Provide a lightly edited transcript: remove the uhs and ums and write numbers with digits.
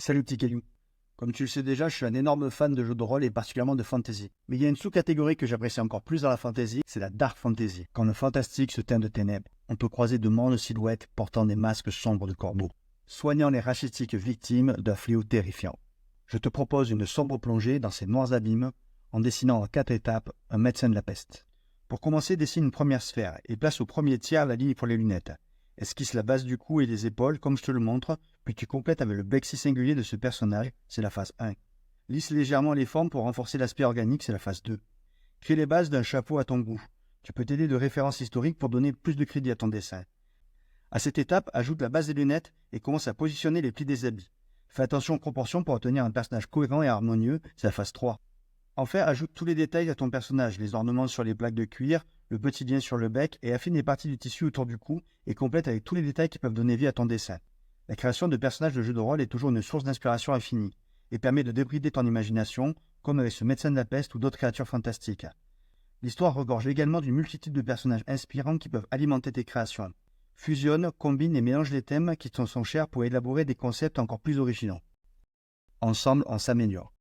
Salut petit Caillou. Comme tu le sais déjà, je suis un énorme fan de jeux de rôle et particulièrement de fantasy. Mais il y a une sous-catégorie que j'apprécie encore plus dans la fantasy, c'est la dark fantasy. Quand le fantastique se teint de ténèbres, on peut croiser de mornes silhouettes portant des masques sombres de corbeaux, soignant les rachitiques victimes d'un fléau terrifiant. Je te propose une sombre plongée dans ces noirs abîmes en dessinant en 4 étapes un médecin de la peste. Pour commencer, dessine une première sphère et place au premier tiers la ligne pour les lunettes. Esquisse la base du cou et les épaules comme je te le montre, puis tu complètes avec le bec si singulier de ce personnage, c'est la phase 1. Lisse légèrement les formes pour renforcer l'aspect organique, c'est la phase 2. Crée les bases d'un chapeau à ton goût. Tu peux t'aider de références historiques pour donner plus de crédit à ton dessin. À cette étape, ajoute la base des lunettes et commence à positionner les plis des habits. Fais attention aux proportions pour obtenir un personnage cohérent et harmonieux, c'est la phase 3. Enfin, ajoute tous les détails à ton personnage, les ornements sur les plaques de cuir, le petit lien sur le bec et affine les parties du tissu autour du cou et complète avec tous les détails qui peuvent donner vie à ton dessin. La création de personnages de jeux de rôle est toujours une source d'inspiration infinie et permet de débrider ton imagination, comme avec ce médecin de la peste ou d'autres créatures fantastiques. L'histoire regorge également d'une multitude de personnages inspirants qui peuvent alimenter tes créations. Fusionne, combine et mélange les thèmes qui te sont chers pour élaborer des concepts encore plus originaux. Ensemble, on s'améliore.